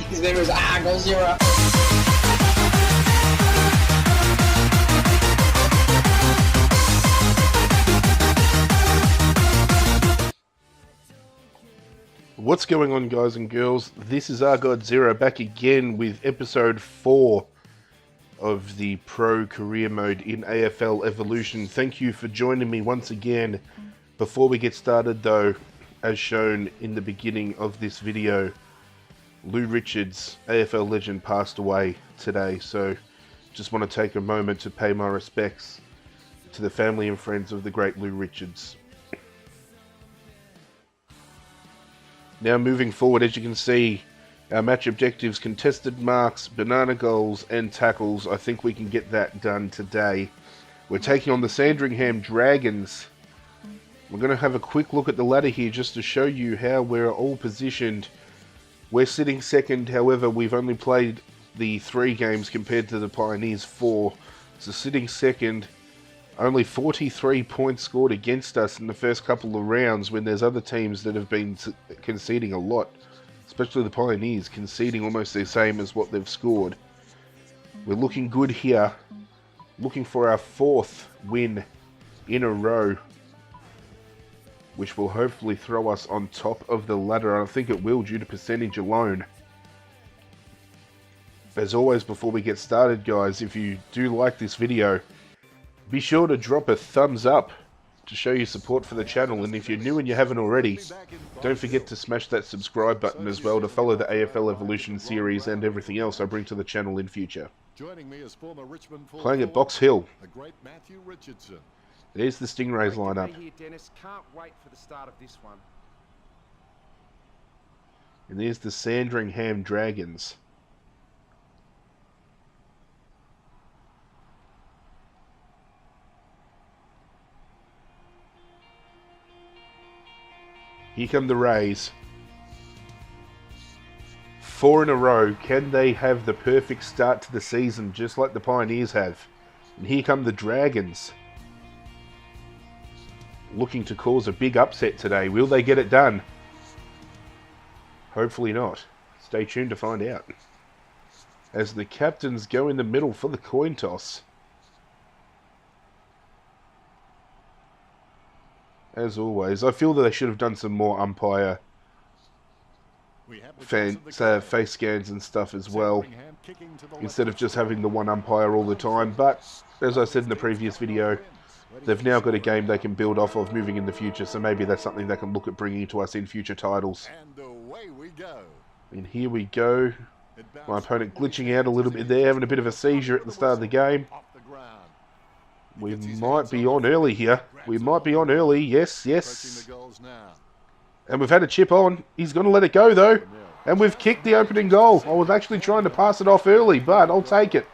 His name is Argo Zero. What's going on, guys and girls? This is Argo Zero back again with episode 4 of the Pro Career Mode in AFL Evolution. Thank you for joining me once again. Before we get started though, as shown in the beginning of this video, Lou Richards, AFL legend, passed away today, so just want to take a moment to pay my respects to the family and friends of the great Lou Richards. Now moving forward, as you can see, our match objectives: contested marks, banana goals and tackles. I think we can get that done today. We're taking on the Sandringham Dragons. We're going to have a quick look at the ladder here just to show you how we're all positioned. We're sitting second, however we've only played the 3 games compared to the Pioneers 4. So sitting second, only 43 points scored against us in the first couple of rounds, when there's other teams that have been conceding a lot, especially the Pioneers, conceding almost the same as what they've scored. We're looking good here, looking for our 4th win in a row, which will hopefully throw us on top of the ladder. I think it will, due to percentage alone. As always, before we get started, guys, if you do like this video, be sure to drop a thumbs up to show your support for the channel, and if you're new and you haven't already, don't forget to smash that subscribe button as well to follow the AFL Evolution series and everything else I bring to the channel in future. Playing at Box Hill. There's the Stingrays lineup. Here, Dennis. Can't wait for the start of this one. And there's the Sandringham Dragons. Here come the Rays. 4 in a row. Can they have the perfect start to the season, just like the Pioneers have? And here come the Dragons, looking to cause a big upset today. Will they get it done? Hopefully not. Stay tuned to find out. As the captains go in the middle for the coin toss. As always, I feel that they should have done some more umpire face scans and stuff as well, instead of just having the one umpire all the time. But as I said in the previous video, they've now got a game they can build off of moving in the future, so maybe that's something they can look at bringing to us in future titles. And here we go. My opponent glitching out a little bit there, having a bit of a seizure at the start of the game. We might be on early here. We might be on early. Yes, yes. And we've had a chip on. He's going to let it go, though. And we've kicked the opening goal. I was actually trying to pass it off early, but I'll take it.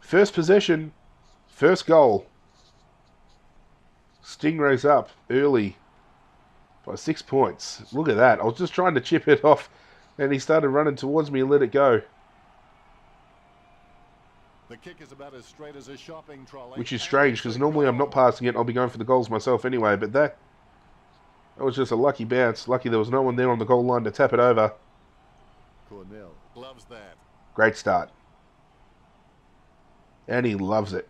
First possession. First goal. Stingrays up early by 6 points. Look at that. I was just trying to chip it off, and he started running towards me and let it go. The kick is about as straight as a shopping trolley. Which is strange, because normally I'm not passing it. I'll be going for the goals myself anyway, but that was just a lucky bounce. Lucky there was no one there on the goal line to tap it over. Cornell loves that. Great start. And he loves it.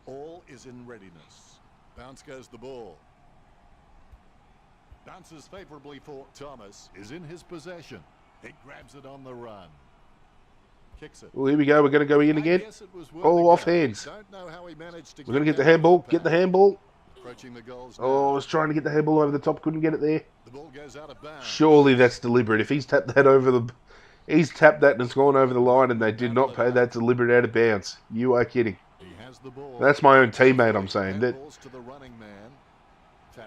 All is in readiness. Bounce goes the ball. Bounces favourably for Thomas. Is in his possession. He grabs it on the run. Kicks it. Well, here we go. We're going to go in again. Oh, off hands. We're going to get the handball. Get the handball. Oh, I was trying to get the handball over the top. Couldn't get it there. The ball goes out of bounds. Surely that's deliberate. If he's tapped that over the... He's tapped that and it's gone over the line, and they did not pay that deliberate out of bounds. You are kidding. That's my own teammate, I'm saying. That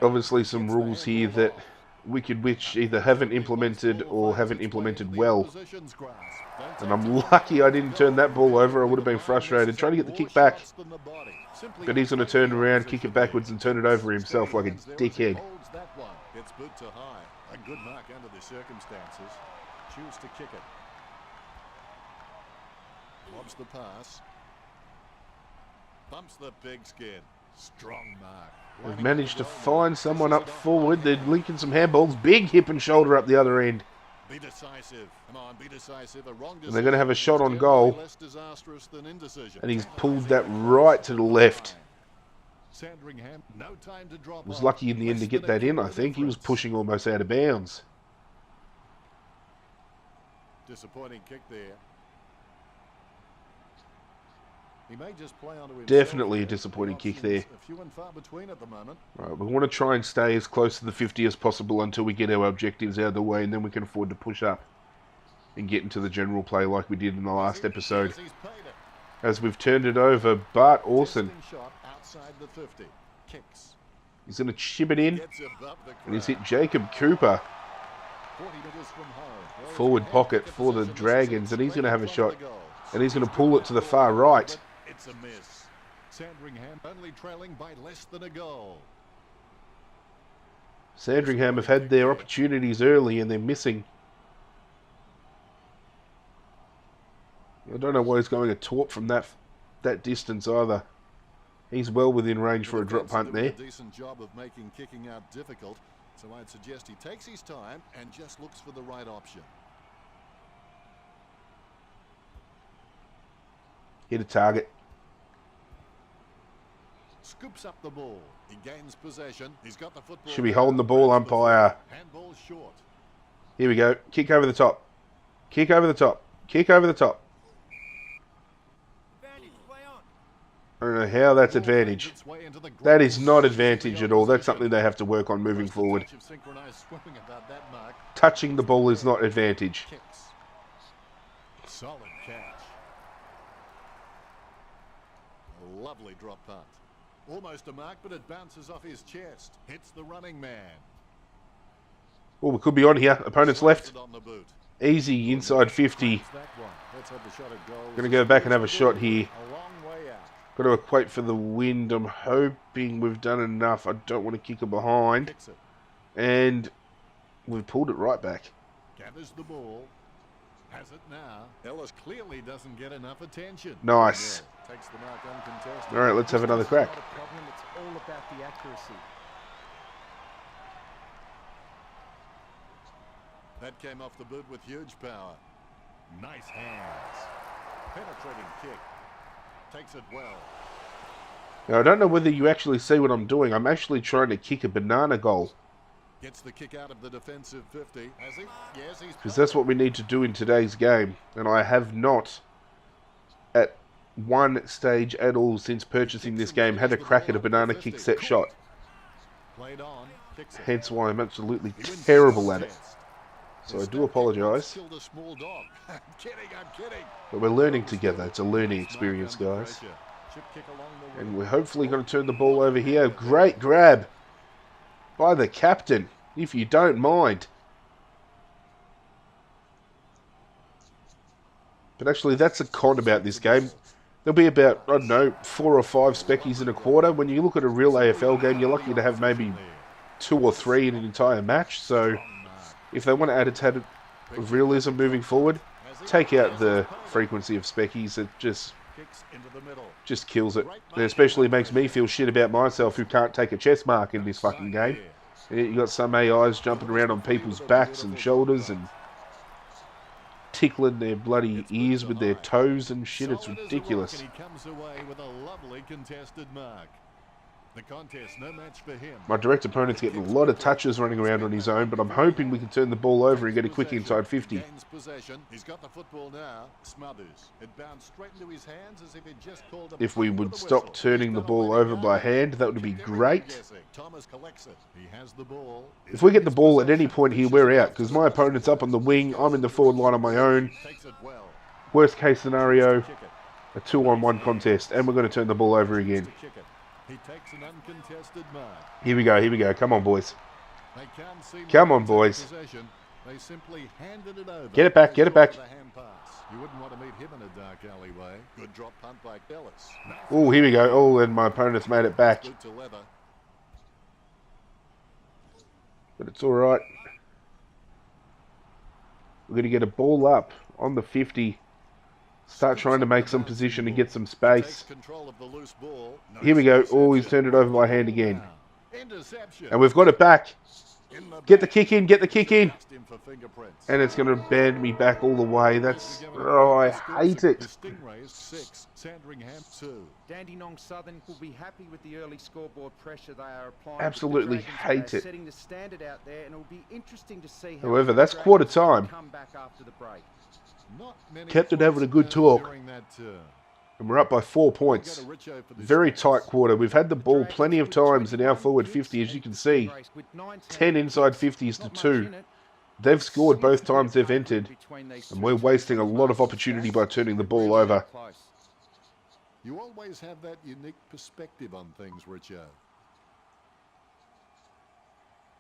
obviously some rules here that Wicked Witch either haven't implemented or haven't implemented well. And I'm lucky I didn't turn that ball over. I would have been frustrated trying to get the kick back. But he's going to turn around, kick it backwards and turn it over himself like a dickhead. It's boot to high. A good mark under the circumstances. Choose to kick it. Lobs the pass. Bumps the big skin. Strong mark. We've managed to find someone up forward. They're linking some handballs. Big hip and shoulder up the other end. Be decisive. Come on, be decisive. A wrong And they're going to have a shot on decision is goal. generally less disastrous than indecision. And he's pulled that right to the left. Sandringham, no time to drop Was off. lucky in the end to Less get than a that in, kick I the think. He was difference. pushing almost out of bounds. Disappointing kick there. He may just play onto himself. Definitely a there. disappointing The kick there. options are few and far between at the moment. Right, we want to try and stay as close to the 50 as possible until we get our objectives out of the way, and then we can afford to push up and get into the general play like we did in the last episode. Yes, he's paid it. As we've turned it over, Bart Orson, Testing shot outside the 50. Kicks. he's going to chip it in, Gets above the and he's crowd. hit Jacob Cooper, 40 meters from home. Well, forward if you pocket have for the possession, this is Dragons, and he's straight going to have in a front shot, of the goal. and he's going to pull it to the far right. But it's a miss. Sandringham only trailing by less than a goal. Sandringham have had their opportunities early, and they're missing. I don't know why he's going a taunt from that distance either. He's well within range for a drop punt there. A decent job of making kicking out difficult, so I'd suggest he takes his time and just looks for the right option. Hit a target. Scoops up the ball. He gains possession. He's got the football. Should be now. holding the ball, Grabs the umpire. foot. Handball short. Here we go. Kick over the top. Kick over the top. Kick over the top. I don't know how that's advantage. Its way into the That is not ground. advantage at all. That's something they have to work on moving Just a forward. touch of synchronized swimming about that mark. Touching the ball is not advantage. Kicks. Solid catch. A lovely drop punt. Almost a mark, but it bounces off his chest. Hits the running man. Oh, we could be on here. Opponent's left. Slides it on the boot. Easy inside 50. That one. Let's have the shot at goal. Gonna go back and have a shot here. A long way out. Got to equate for the wind. I'm hoping we've done enough. I don't want to kick it behind. Kicks it. And we've pulled it right back. Gathers the ball. Has it now. Ellis clearly doesn't get enough attention. Nice. Yeah, takes the mark uncontested. All right, let's have another crack. Not a problem. It's all about the accuracy. That came off the boot with huge power. Nice hands. Penetrating kick. Takes it well. Now, I don't know whether you actually see what I'm doing. I'm actually trying to kick a banana goal. Gets the kick out of the defensive 50. Has he? Yes, he's Because that's what we need to do in today's game. And I have not, at one stage at all since purchasing this game, had a crack at a banana kick set shot. played on. Kicks it. Hence why I'm absolutely He wins terrible at it. contest. So I His do step kick apologise. killed a small dog. I'm kidding. But we're learning together. It's a learning experience, guys. Chip kick along the And wing. we're hopefully going to turn the ball over here. Great grab by the captain, if you don't mind. But actually, that's a con about this game. There'll be about, I don't know, 4 or 5 speckies in a quarter. When you look at a real AFL game, you're lucky to have maybe 2 or 3 in an entire match. So if they want to add a tad of realism moving forward, take out the frequency of speckies. It Kicks into the middle. just kills it. And especially makes me feel shit about myself who can't take a chest mark in this fucking game. You got some AIs jumping around on people's backs and shoulders and tickling their bloody ears with their toes and shit. It's Solid as a rock, ridiculous. and he comes away with a lovely contested mark. The contest, no match for him. My direct opponent's getting a lot of touches running around on his own, but I'm hoping we can turn the ball over and get a quick inside 50. Gains possession. He's got the football now. Smothers. It bounced straight into his hands as if it just called a If we punt would with a stop whistle. turning the ball over by hand, that would be great. Guessing. Thomas collects it. He has the ball. If we get the ball at any point here, we're out, because my opponent's up on the wing, I'm in the forward line on my own. Takes it well. Worst case scenario, Kick it. a 2-on-1 contest, and we're going to turn the ball over again. Kick it. He takes an uncontested mark. Here we go. Come on, boys. They can't see Come more on, than boys. possession. They simply handed it over. Get it back, get it back. The hand pass. You wouldn't want to meet him in a dark alleyway. Good drop punt by Ellis. Oh, here we go. Oh, and my opponent's made it back. Boot to leather. But it's alright. We're going to get a ball up on the 50. Start trying to make some position and get some Takes space. control of the loose ball. Here we go. Nice Oh, he's interception. turned it over by hand again. Interception. And we've got it back. In the Get the back. kick in, get the kick in. Asked him for fingerprints. And it's going to band me back all the way. That's... Oh, I hate The it. Stingrays 6, Sandringham 2. Dandenong Southern will be happy with the early scoreboard pressure they are applying. Absolutely The Dragons hate are it. setting the standard out there, and it will be interesting to see how However, the that's Dragons quarter time. come back after the break. Not many Captain having a points good earned talk. during that turn. And we're up by 4 We'll points. go to Richo for the Very stats. tight quarter. We've had the ball Dragons plenty of with times in our 21 forward kicks 50, as you and can the see. Stingrays with 19 10 inside kicks. 50s to Not much 2. in it. They've scored both Seems to be times a they've entered. between these And two we're teams wasting a when it lot of comes to opportunity stats. by turning the It ball really over. ain't close. You always have that unique perspective on things, Richo.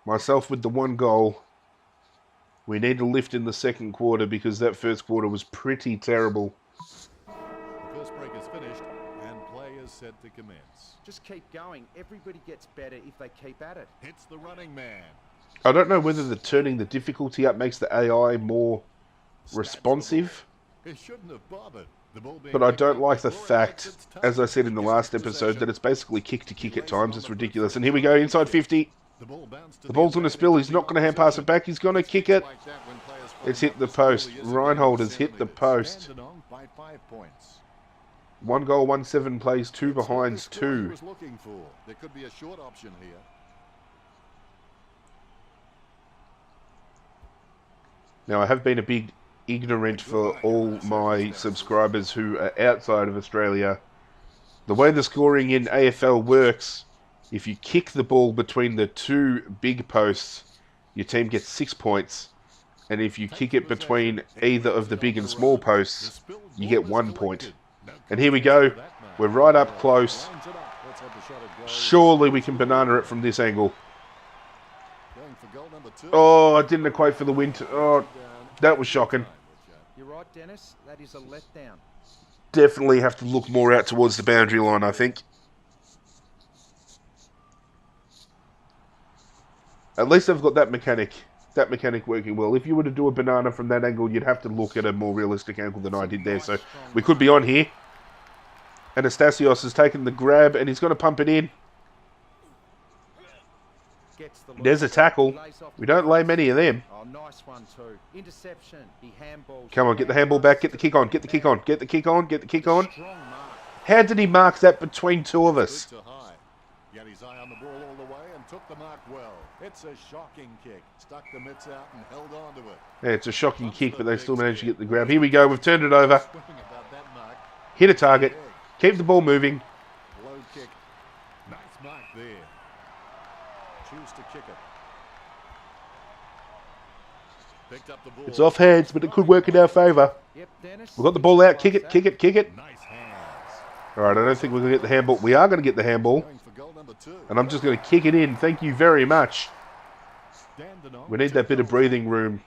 Myself with the 1 goal. We need to lift in the second quarter because that first quarter was pretty terrible. The first break is finished and play is set to commence. Just keep going. Everybody gets better if they keep at it. Hits the running man. I don't know whether the turning the difficulty up makes the AI more responsive, It shouldn't have bothered. The ball being but I picked don't up like the before it fact, makes its as I said in the touch. last Gets episode, possession. that it's basically kick to kick He at lays times. it It's on the ridiculous. foot And here we go, inside 50. The ball bounced to The ball's going to advantage spill. of He's the not going to hand pass it opposition. back. He's going to kick it. Like that when players It's find hit out the score post. really is Reinhold against has hit the centimetres. post. Dandenong by 5 points. 1 goal, 1-7 plays, 2 It's not the behinds, score he 2. was looking for. There could be a short option here. Now, I have been a big ignorant for all my subscribers who are outside of Australia. The way the scoring in AFL works, if you kick the ball between the 2 big posts, your team gets 6 points. And if you kick it between either of the big and small posts, you get 1 point. And here we go. We're right up close. Surely we can banana it from this angle. Going for goal number 2. Oh, I didn't equate for the win. Oh, that was shocking. You're right, Dennis. That is a letdown. Definitely have to look more out towards the boundary line, I think. At least I've got that mechanic working well. If you were to do a banana from that angle, you'd have to look at a more realistic angle than I did there. So we could be on here. Anastasios has taken the grab and he's going to pump it in. Gets the look. There's a tackle. He lays off We the don't lay pass. many of them. Oh, nice one too. Interception. He handballs. Come on, get the handball back. Get the kick on. Get the kick on. Get the kick on. Get the kick on. Strong mark. How did he mark that between 2 of us? Good to high. He had his eye on the ball all the way and took the mark well. It's a shocking kick. Stuck the mitts out and held on to it. Yeah, it's a shocking kick, but they still managed to get the grab. Here we go. We've turned it over. Swimming about that mark. Hit a target. Keep the ball moving. Low kick. Nice mark there. Choose to kick it. Picked up the ball. It's off hands, but it could work in our favour. Yep, Dennis. We've got the ball out. Kick it, kick it, kick it. Nice hands. All right, I don't think we're going to get the handball. We are going to get the handball. Going for goal number 2. And I'm just going to kick it in. Thank you very much. Dandenong We need that bit of breathing room.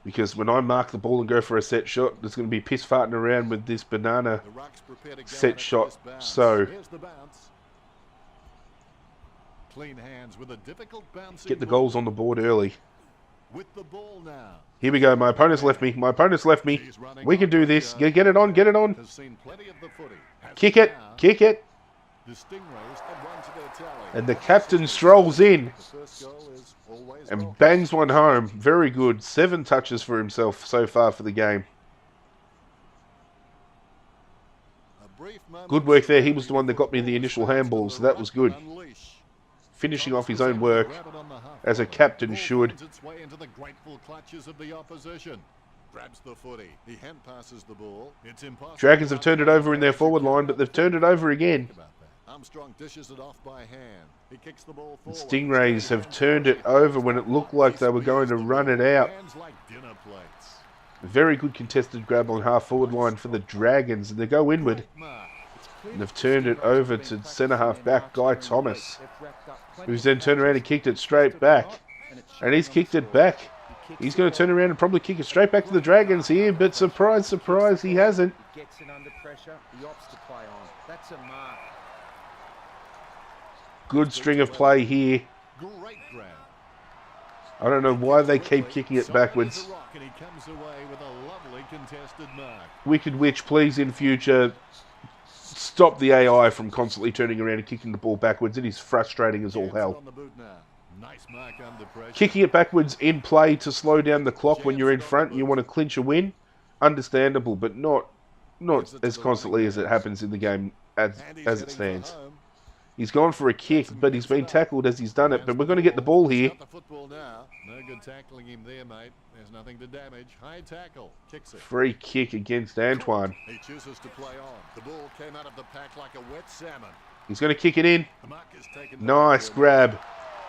Because when I mark the ball and go for a set shot, there's going to be piss farting around with this banana. The Rucks prepare to go Set on it shot. for this bounce. So- Here's the bounce. Clean hands with a difficult bouncing Get the ball. goals on the board early. With the ball now. Here we go. My opponent's left me. My opponent's left me. He's running We can on do with this. the- Get it on. Get it on. Has seen plenty of the footy. Has Kick it it. now. Kick it. The Stingrays add one to their tally. And the captain strolls in The first goal is always and welcome. bangs one home. Very good. 7 touches for himself so far for the game. A brief moment Good work there. He was the one that got me the initial handball, so that was good. Unleash. Finishing off his own work, Grab it on the half as a forward. captain Ball should. finds its way into the grateful clutches of the opposition. Grabs the footy. He hand passes the ball. It's impossible. Dragons have turned it over in their forward line, but they've turned it over again. Think about that. Armstrong dishes it off by hand. He kicks the ball The forward. Stingrays have turned it over when it looked like they were going to run it out. Hands like dinner plates. Very good contested grab on half forward line for the Dragons, and they go inward. Mark. And they've turned it over to centre half back Guy Thomas, who's then turned around and kicked it straight back. And he's kicked it back. He's going to turn around and probably kick it straight back to the Dragons here, but surprise, surprise, he hasn't. He gets it under pressure. He opts to play on. That's a mark. Good string of play here. Great grab. I don't know why they keep kicking it backwards. Sides the rock and he comes away with a lovely contested mark. Wicked Witch, please in future stop the AI from constantly turning around and kicking the ball backwards. It is frustrating as all Hands hell. on the boot now. Nice mark under pressure. Kicking it backwards in play to slow down the clock when you're in front. You want to clinch a win. Understandable, but not as constantly as it happens in the game as it stands. He's gone for a kick, but he's been tackled as he's done it. But we're going to get the ball here. Got the football now. No good tackling him there, mate. There's nothing to damage. High tackle. Kicks it. Free kick against Antoine. He chooses to play on. The ball came out of the pack like a wet salmon. He's going to kick it in. The mark is taken. Nice grab.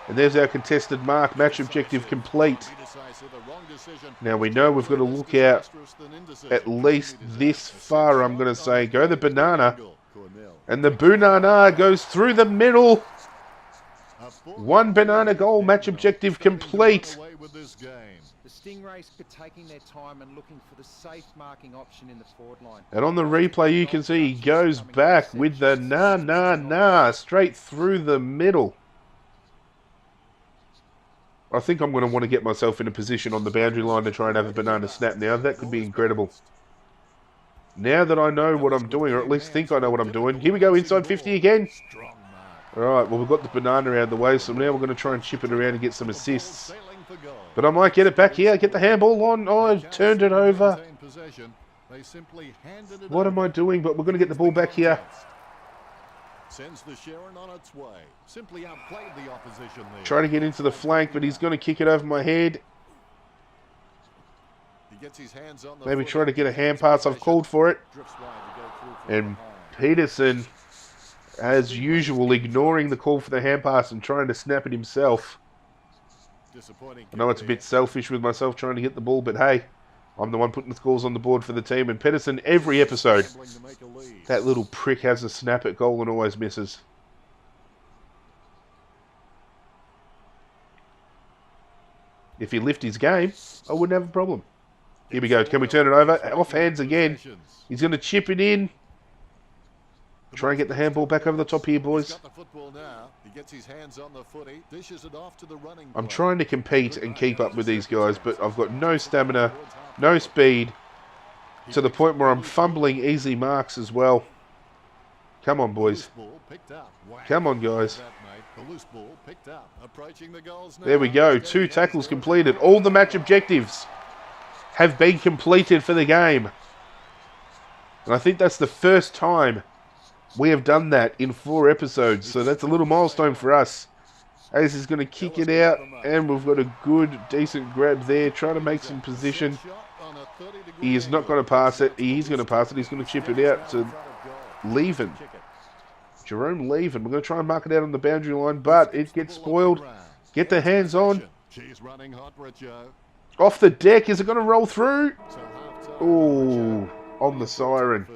And there's our contested mark. Match objective complete. Now we know we've got to look out at least this far, I'm going to say. Go the banana. And the banana goes through the middle. One banana goal. Match objective complete. The Stingrays are taking their time and looking for the safe marking option in the forward line. And on the replay you can see he goes back with the na straight through the middle. I think I'm going to want to get myself in a position on the boundary line to try and have a banana snap now. That could be incredible. Now that I know what I'm doing, or at least think I know what I'm doing. Here we go, inside 50 again. Alright, well we've got the banana out of the way, so now we're going to try and chip it around and get some assists. But I might get it back here, get the handball on. Oh, I've turned it over. What am I doing? But we're going to get the ball back here. Sends the Sharon on its way. Simply outplayed the opposition there. Trying to get into the flank, but he's going to kick it over my head. He gets his hands on the Maybe foot. try to get a hand pass. I've called for it. Drifts wide to go through from And behind. Peterson, as usual, ignoring the call for the hand pass and trying to snap it himself. Disappointing. I know it's a bit selfish with myself trying to get the ball, but hey, I'm the one putting the scores on the board for the team. And Pedersen, every episode, that little prick has a snap at goal and always misses. If he lift his game, I wouldn't have a problem. Here we go. Can we turn it over? Off hands again. He's going to chip it in. Try and get the handball back over the top here, boys. I'm trying to compete and keep up with these guys, but I've got no stamina, no speed, to the point where I'm fumbling easy marks as well. Come on, boys. Come on, guys. There we go. 2 tackles completed. All the match objectives have been completed for the game. And I think that's the first time we have done that in 4 episodes. So that's a little milestone for us. Ace is going to kick it out. And we've got a good, decent grab there. Trying to make some position. He is not going to pass it. He is going to pass it. He's going to chip it out to Leven. Jerome Leven. We're going to try and mark it out on the boundary line. But it gets spoiled. Get the hands on. Off the deck. Is it going to roll through? Oh, on the siren.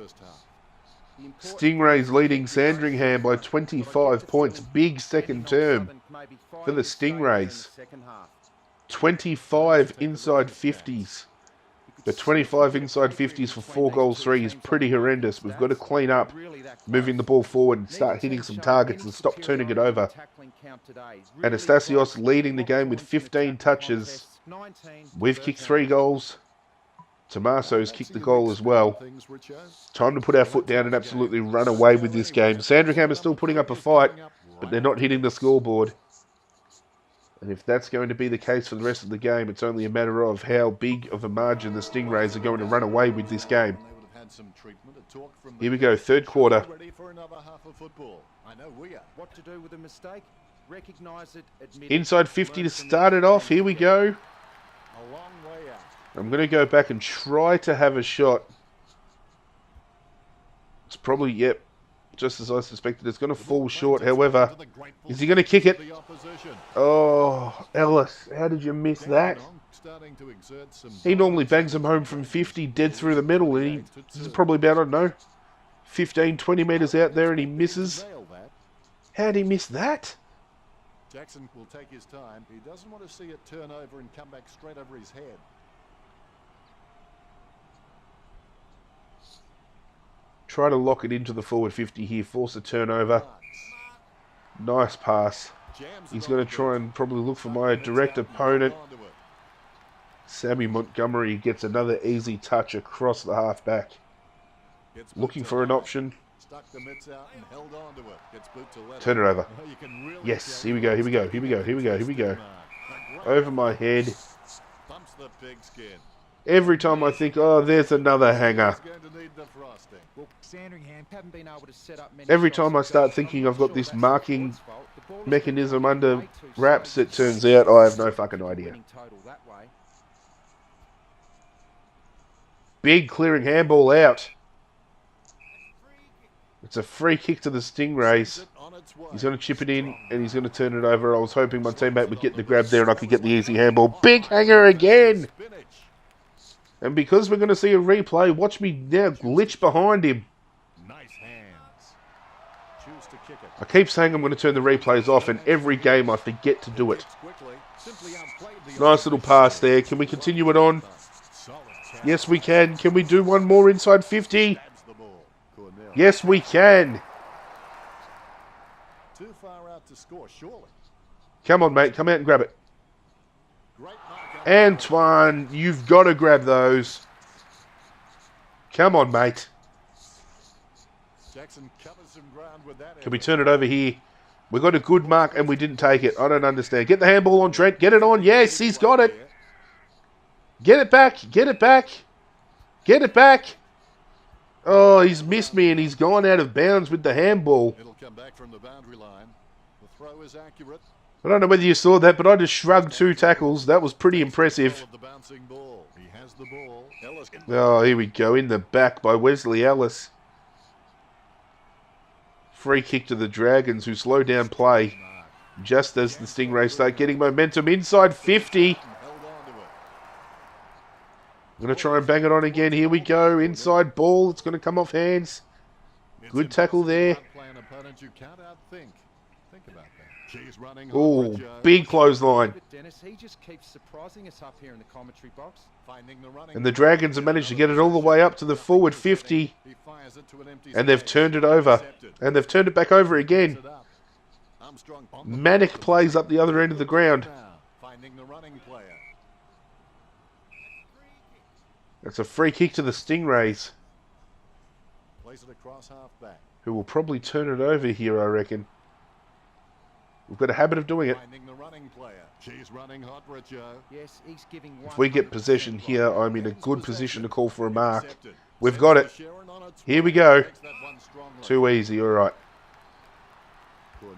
Stingrays leading Sandringham by 25 points. Big second term for the Stingrays. 25 inside 50s. The 25 inside 50s for 4 goals 3 is pretty horrendous. We've got to clean up, moving the ball forward and start hitting some targets and stop turning it over. Anastasios leading the game with 15 touches. We've kicked 3 goals. Tomaso's kicked the goal as well. Time to put our foot down and absolutely run away with this game. Sandringham is still putting up a fight, but they're not hitting the scoreboard. And if that's going to be the case for the rest of the game, it's only a matter of how big of a margin the Stingrays are going to run away with this game. Here we go, third quarter. What to do with a mistake? Recognize it, admit Inside 50 to start it off. Here we go. A long way out. I'm going to go back and try to have a shot. It's probably, yep, just as I suspected. It's going to fall short. However, is he going to kick it? Oh, Ellis, how did you miss that? He normally bangs them home from 50 dead through the middle. And he's probably about, I don't know, 15, 20 metres out there and he misses. How did he miss that? Jackson will take his time. He doesn't want to see it turn over and come back straight over his head. Try to lock it into the forward 50 here. Force a turnover. Nice pass. He's going to try and probably look for my direct opponent. Sammy Montgomery gets another easy touch across the halfback. Looking for an option. Stuck the mitts out and held on to it. Gets boot to left. Turn it over. Well, you can really Yes, tell here we go, here we go, here we go, here we go, here we go. Over my head. Thumps the pigskin. Every time I think, oh, there's another hanger. He's going to need the frosting. Well, Sandringham haven't been able to set up many Every shots time I to start go, thinking I'm I've got not this sure that's marking the fault. The ball has been mechanism played under way too wraps, slow it to turns see out I have no the fucking idea. winning total that way. Big clearing handball out. It's a free kick to the Stingrays. He's going to chip it in and he's going to turn it over. I was hoping my teammate would get the grab there and I could get the easy handball. Big hanger again! And because we're going to see a replay, watch me now glitch behind him. Nice hands. Choose to kick it. I keep saying I'm going to turn the replays off and every game I forget to do it. Nice little pass there. Can we continue it on? Yes, we can. Can we do one more inside 50? Yes, we can. Too far out to score, surely. Come on, mate. Come out and grab it. Great mark. Antoine, you've got to grab those. Come on, mate. Jackson covers some ground with that. Can we turn it over here? We got a good mark and we didn't take it. I don't understand. Get the handball on, Trent. Get it on. Yes, he's got it. Get it back. Get it back. Get it back. Oh, he's missed me and he's gone out of bounds with the handball. It'll come back from the boundary line. The throw is accurate. I don't know whether you saw that, but I just shrugged 2 tackles. That was pretty impressive. The bouncing ball. He has the ball. Ellis can... Oh, here we go. In the back by Wesley Ellis. Free kick to the Dragons, who slow down play just as the Stingrays start getting momentum inside 50. I'm going to try and bang it on again. Here we go. Inside ball. It's going to come off hands. Good tackle there. Oh, big clothesline. Dennis, he just keeps surprising us up here in the commentary box. And the Dragons have managed to get it all the way up to the forward 50. And they've turned it over. And they've turned it back over again. Manic plays up the other end of the ground. That's a free kick to the Stingrays, who will probably turn it over here, I reckon. We've got a habit of doing it. Yes, he's giving If we get possession here, I'm in a good position to call for a mark. We've got it. Here we go. Too easy, all right.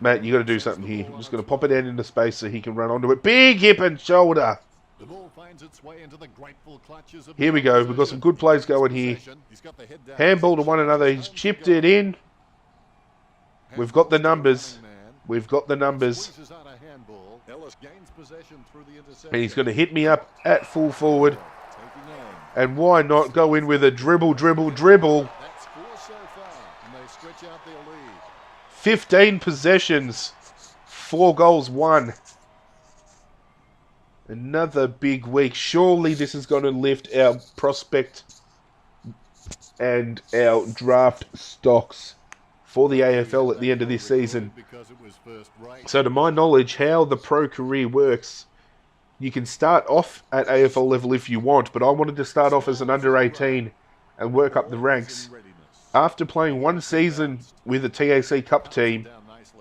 Matt, you got to do something here. I'm just going to pop it out into space so he can run onto it. Big hip and shoulder. The ball finds its way into the grateful clutches of Here we go. We've got some good plays going here. Handball to one another. He's chipped it in. We've got the numbers. We've got the numbers. And he's going to hit me up at full forward. And why not go in with a dribble, dribble, dribble. 15 possessions. 4 goals, 1. Another big week. Surely this is going to lift our prospect and our draft stocks for the AFL at the end of this season. So to my knowledge, how the pro career works, you can start off at AFL level if you want, but I wanted to start off as an under 18 and work up the ranks. After playing 1 season with a TAC Cup team,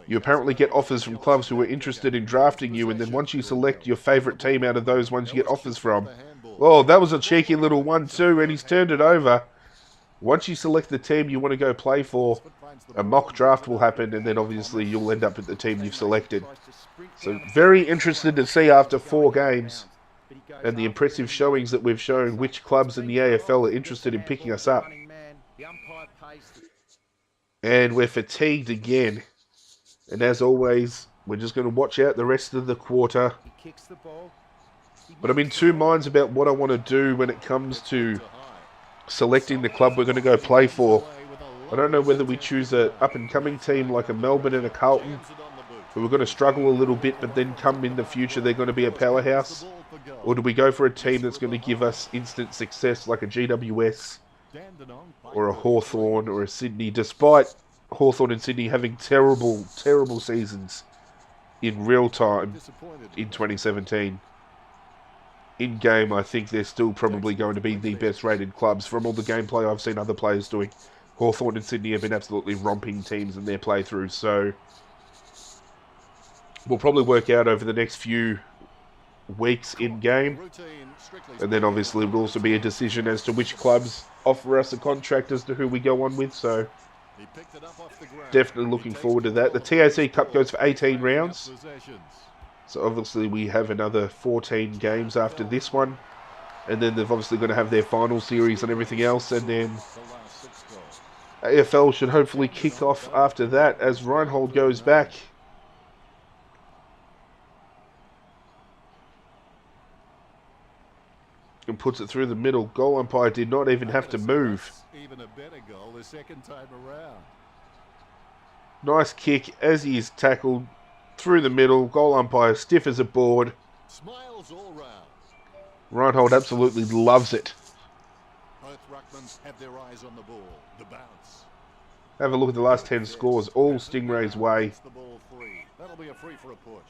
you apparently get offers from clubs who are interested in drafting you, and then once you select your favourite team out of those ones you get offers from. Oh, that was a cheeky little 1-2, and he's turned it over. Once you select the team you want to go play for, a mock draft will happen, and then obviously you'll end up at the team you've selected. So very interested to see after 4 games, and the impressive showings that we've shown, which clubs in the AFL are interested in picking us up. And we're fatigued again. And as always, we're just going to watch out the rest of the quarter. But I'm in 2 minds about what I want to do when it comes to selecting the club we're going to go play for. I don't know whether we choose an up-and-coming team like a Melbourne and a Carlton, who are going to struggle a little bit, but then come in the future they're going to be a powerhouse. Or do we go for a team that's going to give us instant success like a GWS or a Hawthorn or a Sydney, despite Hawthorn and Sydney having terrible, terrible seasons in real time in 2017. In game, I think they're still probably going to be the best rated clubs from all the gameplay I've seen other players doing. Hawthorn and Sydney have been absolutely romping teams in their playthroughs, so we'll probably work out over the next few weeks in game, and then obviously it will also be a decision as to which clubs offer us a contract as to who we go on with, so definitely looking forward to that. The TAC Cup goes for 18 rounds, so obviously we have another 14 games after this one, and then they've obviously going to have their final series and everything else, and then AFL should hopefully kick off after that as Reinhold goes back. And puts it through the middle. Goal umpire did not even have to move. Even a better goal the second time around. Nice kick as he is tackled through the middle. Goal umpire stiff as a board. Smiles all round. Reinhold absolutely loves it. Both ruckmans have their eyes on the ball. The bounce. Have a look at the last 10 scores. All Stingrays way. The ball free. That'll be a free for a push.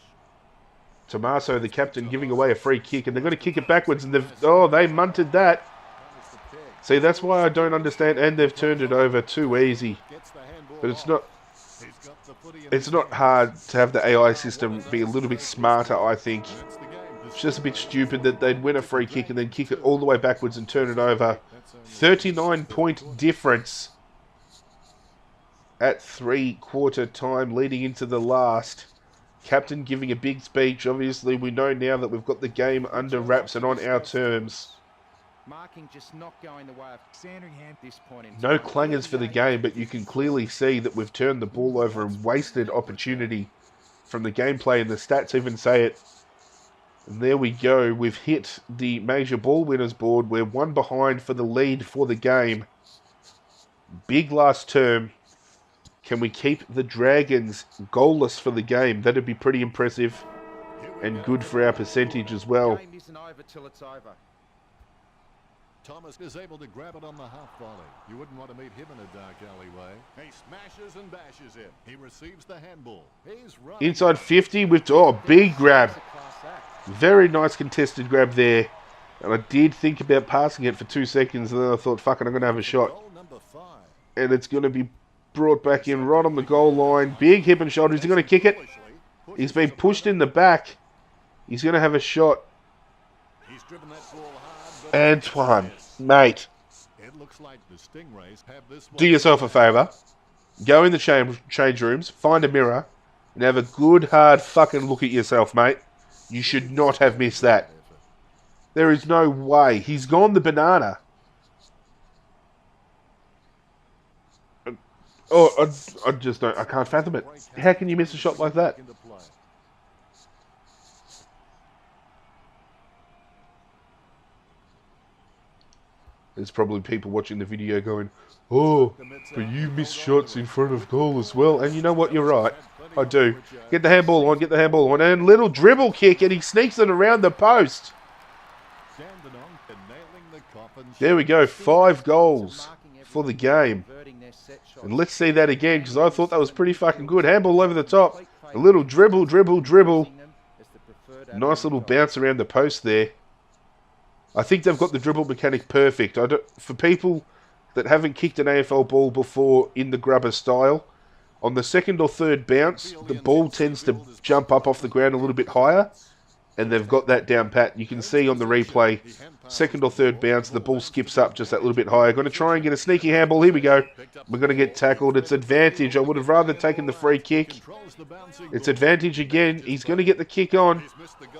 Tommaso, the captain, giving away a free kick, and they're going to kick it backwards, and they munted that. See, that's why I don't understand, and they've turned it over too easy. But it's not hard to have the AI system be a little bit smarter, I think. It's just a bit stupid that they'd win a free kick and then kick it all the way backwards and turn it over. 39-point difference at three-quarter time leading into the last. Captain giving a big speech. Obviously, we know now that we've got the game under wraps and on our terms. Marking just not going the way of Sandringham at this point in time. No clangers for the game, but you can clearly see that we've turned the ball over and wasted opportunity from the gameplay, and the stats even say it. And there we go. We've hit the major ball winners board. We're one behind for the lead for the game. Big last term. Can we keep the Dragons goalless for the game? That'd be pretty impressive and good for our percentage as well. The game isn't over till it's over. Thomas is able to grab it on the half volley. You wouldn't want to meet him in a dark alleyway. He smashes and bashes it. He receives the handball. He's running. Inside 50 with, big grab. Very nice contested grab there. And I did think about passing it for 2 seconds, and then I thought, fuck it, I'm going to have a shot. Goal number 5. And it's going to be brought back in right on the goal line. Big hip and shoulder. Is he going to kick it? He's been pushed in the back. He's going to have a shot. He's driven that ball hard, but Antoine, mate, it looks like the Stingrays have this one. do yourself a favour. Go in the change rooms, find a mirror, and have a good hard fucking look at yourself, mate. You should not have missed that. There is no way. He's gone the banana. I just don't. I can't fathom it. How can you miss a shot like that? There's probably people watching the video going, "Oh, but you miss shots in front of goal as well." And you know what? You're right. I do. Get the handball on. Get the handball on. And little dribble kick, and he sneaks it around the post. There we go. 5 goals for the game. And let's see that again, because I thought that was pretty fucking good. Handball over the top. A little dribble, dribble, dribble. Nice little bounce around the post there. I think they've got the dribble mechanic perfect. For people that haven't kicked an AFL ball before in the grubber style, on the second or third bounce, the ball tends to jump up off the ground a little bit higher, and they've got that down pat. You can see on the replay, second or third bounce, the ball skips up just that little bit higher. Going to try and get a sneaky handball. Here we go. We're going to get tackled. It's advantage. I would have rather taken the free kick. It's advantage again. He's going to get the kick on.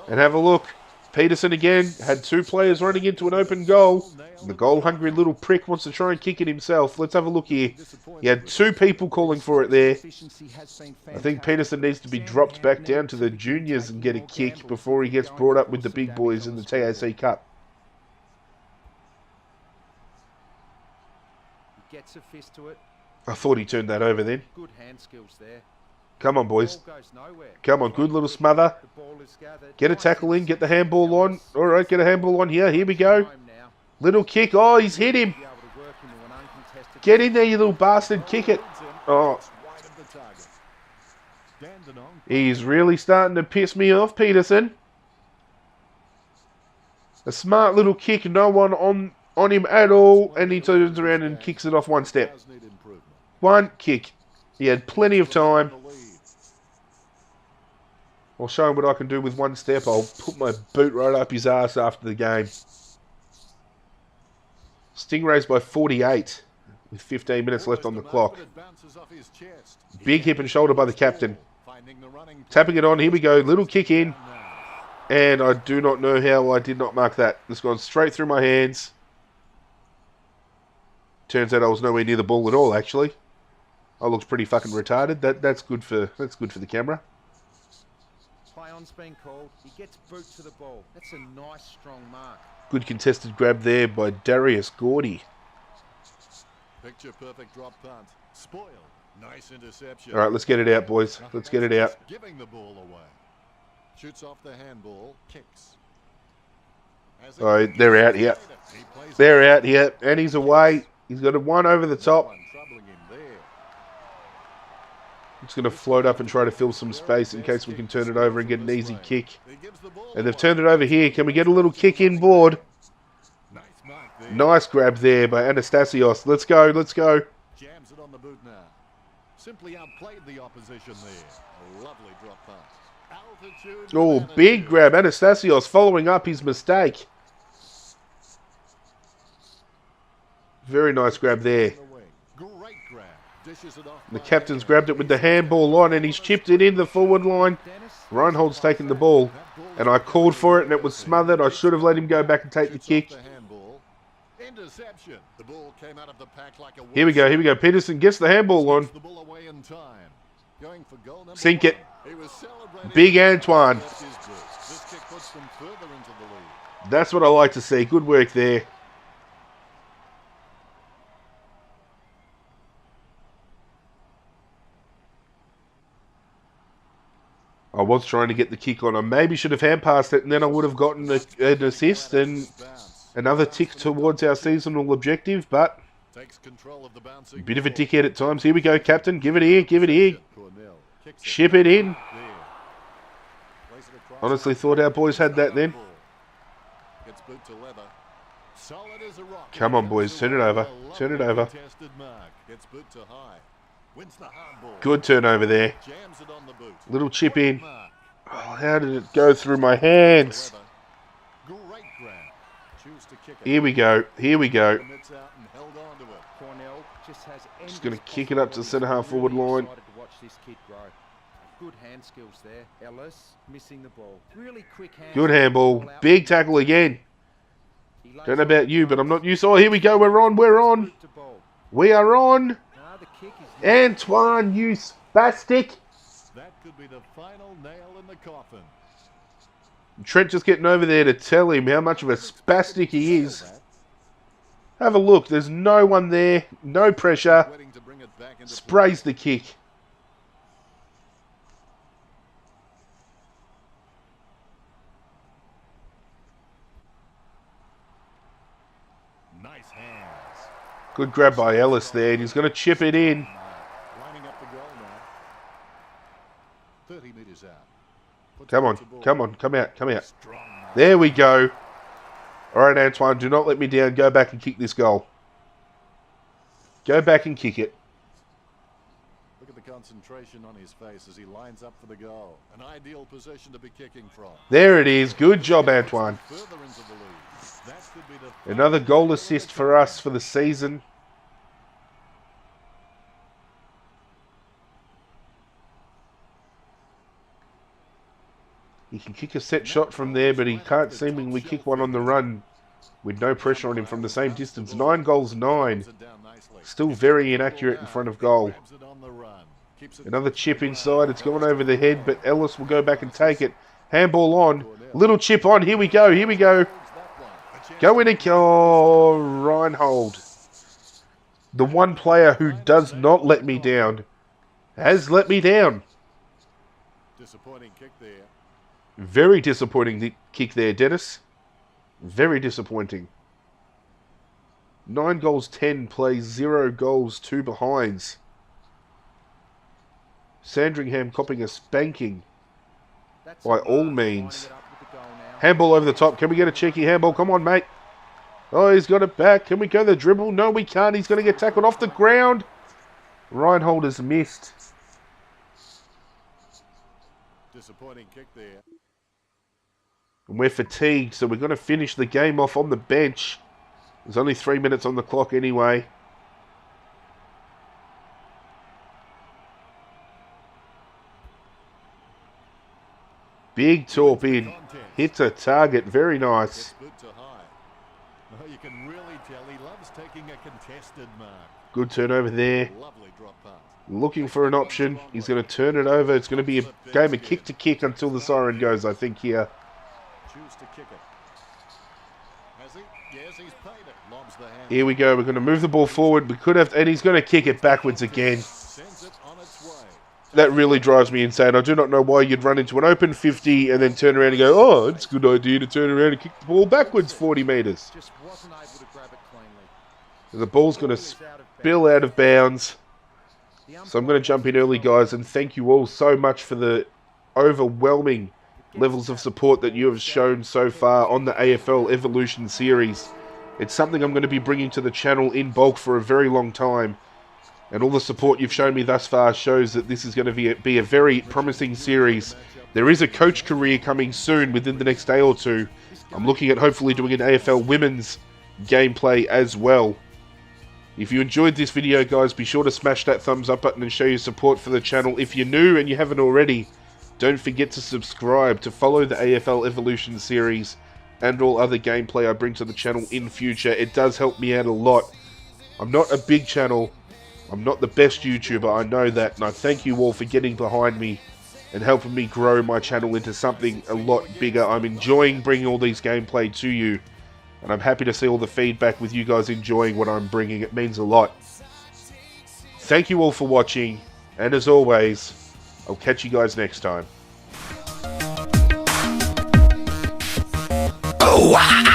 And have a look. Peterson again had 2 players running into an open goal. And the goal-hungry little prick wants to try and kick it himself. Let's have a look here. He had 2 people calling for it there. I think Peterson needs to be dropped back down to the juniors and get a kick before he gets brought up with the big boys in the TAC Cup. Gets a fist to it. I thought he turned that over then. Good hand skills there. Come on, boys. Ball goes nowhere. Come on, good little smother. The ball is gathered. Get a tackle in, get the handball on. All right, get a handball on here. Here we go. Little kick. Oh, he's hit him. Get in there, you little bastard. Kick it. Oh. He's really starting to piss me off, Peterson. A smart little kick. No one on him at all. And he turns around and kicks it off one step. One kick. He had plenty of time. I'll show him what I can do with one step. I'll put my boot right up his ass after the game. Stingrays by 48 with 15 minutes left on the clock. Big hip and shoulder by the captain. Tapping it on. Here we go. Little kick in. And I do not know how I did not mark that. It's gone straight through my hands. Turns out I was nowhere near the ball at all, actually. I looked pretty fucking retarded. That's good for the camera. Play on's been called. He gets boot to the ball. That's a nice, strong mark. Good contested grab there by Darius Gordy. Picture perfect drop punt. Spoiled. Nice interception. All right, let's get it out, boys. Let's get it out. Giving the ball away. Shoots off the handball. Kicks. All right, they're out here. They're out here, and he's away. He's got a one over the top. It's going to float up and try to fill some space in case we can turn it over and get an easy kick. And they've turned it over here. Can we get a little kick inboard? Nice grab there by Anastasios. Let's go, let's go. Jams it on the boot now. Simply outplayed the opposition there. A lovely drop pass. Altitude. Oh, big grab. Anastasios following up his mistake. Very nice grab there. Great grab. Dishes it off. The captain's grabbed it with the handball on and he's chipped it in the forward line. Reinhold's taken the ball and I called for it and it was smothered. I should have let him go back and take the kick. Interception. The ball came out of the pack like a Here we go, here we go. Peterson gets the handball on. the ball away in time. Going for goal number Sink it. one. He was celebrating. Big Antoine. This kick puts them further into the lead. That's what I like to see. Good work there. I was trying to get the kick on. I maybe should have hand passed it and then I would have gotten an assist and another tick towards our seasonal objective, but Takes control of the bouncing a bit of a ball. dickhead at times. Here we go, captain. Give it here, give it here. Cornell kicks it Ship it in. there. Plays it across. Honestly thought our boys had that then. Gets boot to leather. Solid as a rock. Come on, boys. Turn it over. Turn it over. Contested mark. Gets boot to high. Wins the hard ball. Good turnover there. Jams it on the boot. Little chip in. Mark. Oh, how did it go through my hands? Leather. Great grab. Choose to kick it. Here we go. Here we go. Mitts out and held on to it. Cornell just has Just going to kick it up to the centre-half forward line. Excited to watch this kid grow. Good hand skills there. Ellis missing the ball. Really quick hand. Good handball. Big tackle again. Don't know about you, but I'm not used. Oh, here we go. We're on. We're on. We are on. No, the kick is Antoine, you spastic. That could be the final nail in the coffin. Trent just getting over there to tell him how much of a spastic he is. Have a look. There's no one there. No pressure. Waiting to bring it back into Sprays the kick. nice hands. Good grab by Ellis there. And he's going to chip it in. Lining up the goal now. 30 metres out. Puts Come it on. to ball. Come on. Come out. Come out. Strong mark. There we go. All right, Antoine. Do not let me down. Go back and kick this goal. Go back and kick it. Look at the concentration on his face as he lines up for the goal. An ideal position to be kicking from. There it is. Good job, Antoine. Further into the lead. That could be the Another goal assist for us for the season. He can kick a set shot from there, but he can't seemingly kick one on the run with no pressure on him from the same distance. 9 goals, 9. Still very inaccurate in front of goal. Grabs it on the run. Keeps it Another chip inside. It's gone over the head, but Ellis will go back and take it. Handball on. Little chip on. Here we go. Here we go. Go in and kill. Oh, Reinhold. The one player who does not let me down has let me down. disappointing kick there. Very disappointing kick there, Dennis. Very disappointing. 9 goals, 10 plays, 0 goals, 2 behinds. Sandringham copping a spanking by all means. Handball over the top. Can we get a cheeky handball? Come on, mate. Oh, he's got it back. Can we go the dribble? No, we can't. He's going to get tackled off the ground. Reinholder's missed. Disappointing kick there. And we're fatigued, so we're going to finish the game off on the bench. There's only 3 minutes on the clock anyway. Big torp in. Hits a target. Very nice. Boot to high. Oh, you can really tell he loves taking a contested mark. Good turnover there. Lovely drop pass. Looking for an option. He's going to turn it over. It's going to be a game of kick to kick until the siren goes, I think, here. Choose to kick it. Has he? Yes, he's paid it. Lobs the hand. Here we go. We're going to move the ball forward. We could have, and he's going to kick it backwards again. Sends it on its way. That really drives me insane. I do not know why you'd run into an open 50 and then turn around and go, oh, it's a good idea to turn around and kick the ball backwards 40 metres. Just wasn't able to grab it cleanly. The ball's going to spill out of bounds. So I'm going to jump in early, guys, and thank you all so much for the overwhelming levels of support that you have shown so far on the AFL Evolution series. It's something I'm going to be bringing to the channel in bulk for a very long time. And all the support you've shown me thus far shows that this is going to be a very promising series. There is a coach career coming soon within the next day or two. I'm looking at hopefully doing an AFL women's gameplay as well. If you enjoyed this video, guys, be sure to smash that thumbs up button and show your support for the channel. If you're new and you haven't already, don't forget to subscribe to follow the AFL Evolution series and all other gameplay I bring to the channel in future. It does help me out a lot. I'm not a big channel. I'm not the best YouTuber, I know that, and I thank you all for getting behind me and helping me grow my channel into something a lot bigger. I'm enjoying bringing all these gameplay to you, and I'm happy to see all the feedback with you guys enjoying what I'm bringing. It means a lot. Thank you all for watching, and as always, I'll catch you guys next time. Oh,